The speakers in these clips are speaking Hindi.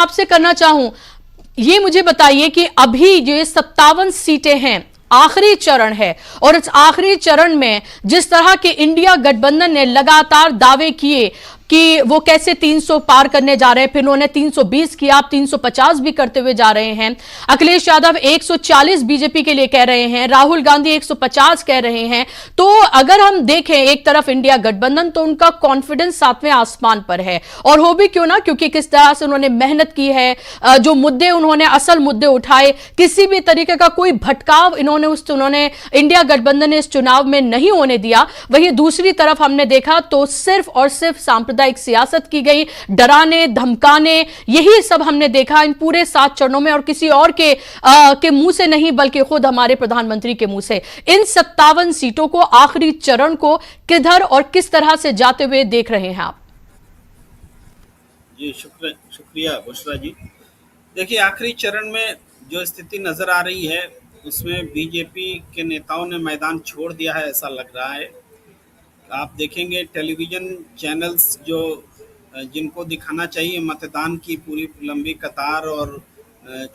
आपसे करना चाहूं, ये मुझे बताइए कि अभी जो ये 57 सीटें हैं, आखिरी चरण है, और इस आखिरी चरण में जिस तरह के इंडिया गठबंधन ने लगातार दावे किए कि वो कैसे 300 पार करने जा रहे हैं, फिर उन्होंने 320 किया, आप 350 भी करते हुए जा रहे हैं। अखिलेश यादव 140 बीजेपी के लिए कह रहे हैं, राहुल गांधी 150 कह रहे हैं। तो अगर हम देखें एक तरफ इंडिया गठबंधन, तो उनका कॉन्फिडेंस सातवें आसमान पर है, और हो भी क्यों ना, क्योंकि किस तरह से उन्होंने मेहनत की है, जो मुद्दे उन्होंने असल मुद्दे उठाए, किसी भी तरीके का कोई भटकाव उन्होंने इंडिया गठबंधन ने इस चुनाव में नहीं होने दिया। वहीं दूसरी तरफ हमने देखा तो सिर्फ और सिर्फ सांप्रदायिक सियासत की गई, डराने धमकाने, यही सब हमने देखा इन पूरे 7 चरणों में, और किसी और के मुंह से नहीं, बल्कि खुद हमारे प्रधानमंत्री के मुंह से। इन 57 सीटों को, आखिरी चरण को किधर और किस तरह से जाते हुए देख रहे हैं आप? जी, शुक्रिया बुशरा जी। देखिए, आखिरी चरण में जो स्थिति नज़र आ रही है, उसमें बीजेपी के नेताओं ने मैदान छोड़ दिया है, ऐसा लग रहा है। आप देखेंगे टेलीविज़न चैनल्स जो जिनको दिखाना चाहिए मतदान की पूरी लंबी कतार और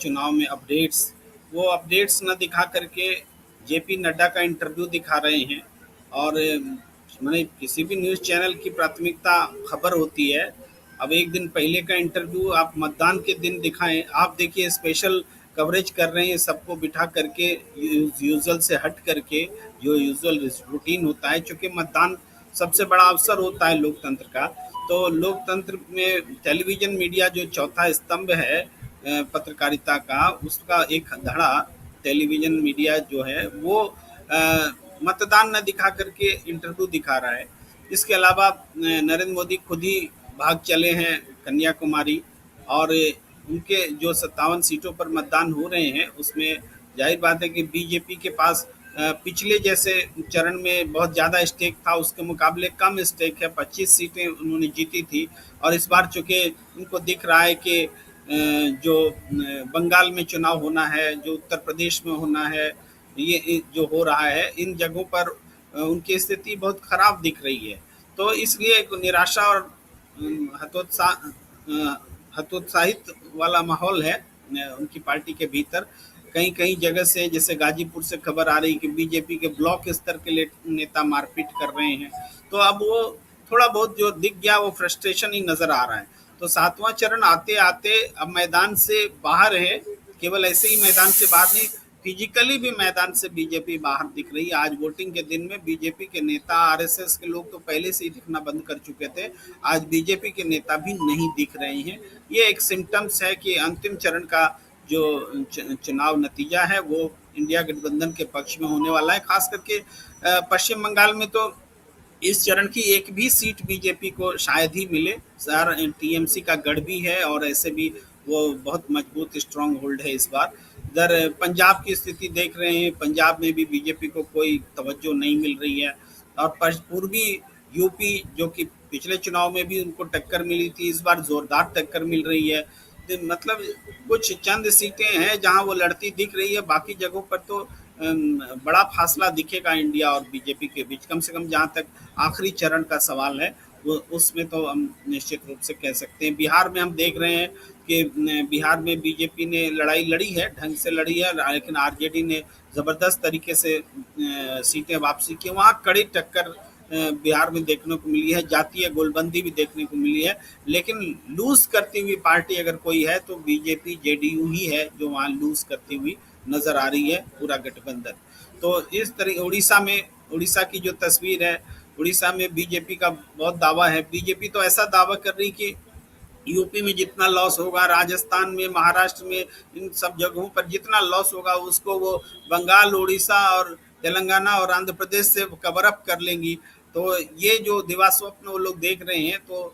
चुनाव में अपडेट्स, वो अपडेट्स न दिखा करके जेपी नड्डा का इंटरव्यू दिखा रहे हैं। और मैंने किसी भी न्यूज़ चैनल की प्राथमिकता खबर होती है। अब एक दिन पहले का इंटरव्यू आप मतदान के दिन दिखाएं, आप देखिए स्पेशल कवरेज कर रहे हैं सबको बिठा करके, यूजुअल से हट करके, जो यूजुअल रूटीन होता है, चूँकि मतदान सबसे बड़ा अवसर होता है लोकतंत्र का। तो लोकतंत्र में टेलीविज़न मीडिया जो चौथा स्तंभ है पत्रकारिता का, उसका एक धड़ा टेलीविज़न मीडिया जो है वो मतदान न दिखा करके इंटरव्यू दिखा रहा है। इसके अलावा नरेंद्र मोदी खुद ही भाग चले हैं कन्याकुमारी, और उनके जो 57 सीटों पर मतदान हो रहे हैं उसमें जाहिर बात है कि बीजेपी के पास पिछले जैसे चरण में बहुत ज़्यादा स्टेक था, उसके मुकाबले कम स्टेक है। 25 सीटें उन्होंने जीती थी, और इस बार चूँकि उनको दिख रहा है कि जो बंगाल में चुनाव होना है, जो उत्तर प्रदेश में होना है, ये जो हो रहा है, इन जगहों पर उनकी स्थिति बहुत ख़राब दिख रही है। तो इसलिए एक निराशा और हतोत्साहित वाला माहौल है उनकी पार्टी के भीतर। कहीं कहीं जगह से, जैसे गाजीपुर से खबर आ रही कि बीजेपी के ब्लॉक स्तर के नेता मारपीट कर रहे हैं। तो अब वो थोड़ा बहुत जो दिख गया वो फ्रस्ट्रेशन ही नज़र आ रहा है। तो 7वां चरण आते आते अब मैदान से बाहर है, केवल ऐसे ही मैदान से बाहर नहीं, फिजिकली भी मैदान से बीजेपी बाहर दिख रही है। आज वोटिंग के दिन में बीजेपी के नेता, आरएसएस के लोग तो पहले से ही दिखना बंद कर चुके थे, आज बीजेपी के नेता भी नहीं दिख रहे हैं। ये एक सिम्टम्स है कि अंतिम चरण का जो चुनाव नतीजा है वो इंडिया गठबंधन के पक्ष में होने वाला है। खास करके पश्चिम बंगाल में तो इस चरण की एक भी सीट बीजेपी को शायद ही मिले। सर टीएमसी का गढ़ भी है, और ऐसे भी वो बहुत मजबूत स्ट्रांग होल्ड है इस बार। इधर पंजाब की स्थिति देख रहे हैं, पंजाब में भी बीजेपी को कोई तवज्जो नहीं मिल रही है। और पूर्वी यूपी, जो कि पिछले चुनाव में भी उनको टक्कर मिली थी, इस बार जोरदार टक्कर मिल रही है। तो मतलब कुछ चंद सीटें हैं जहां वो लड़ती दिख रही है, बाकी जगहों पर तो बड़ा फासला दिखेगा इंडिया और बीजेपी के बीच। कम से कम जहां तक आखिरी चरण का सवाल है वो, उसमें तो हम निश्चित रूप से कह सकते हैं। बिहार में हम देख रहे हैं कि बिहार में बीजेपी ने लड़ाई लड़ी है, ढंग से लड़ी है, लेकिन आरजेडी ने ज़बरदस्त तरीके से सीटें वापसी की। वहाँ कड़ी टक्कर बिहार में देखने को मिली है, जातीय गोलबंदी भी देखने को मिली है। लेकिन लूज करती हुई पार्टी अगर कोई है तो बीजेपी जेडीयू ही है, जो वहाँ लूज करती हुई नजर आ रही है, पूरा गठबंधन। तो इस तरह उड़ीसा की जो तस्वीर है, उड़ीसा में बीजेपी का बहुत दावा है। बीजेपी तो ऐसा दावा कर रही कि यूपी में जितना लॉस होगा, राजस्थान में, महाराष्ट्र में, इन सब जगहों पर जितना लॉस होगा उसको वो बंगाल, उड़ीसा और तेलंगाना और आंध्र प्रदेश से कवर अप कर लेंगी। तो ये जो दिवा स्वप्न वो लोग देख रहे हैं, तो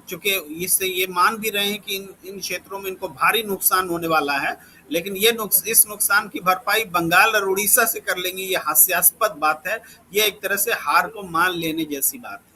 चूंकि इससे ये मान भी रहे हैं कि इन क्षेत्रों में इनको भारी नुकसान होने वाला है, लेकिन इस नुकसान की भरपाई बंगाल और उड़ीसा से कर लेंगी, ये हास्यास्पद बात है। ये एक तरह से हार को मान लेने जैसी बात है।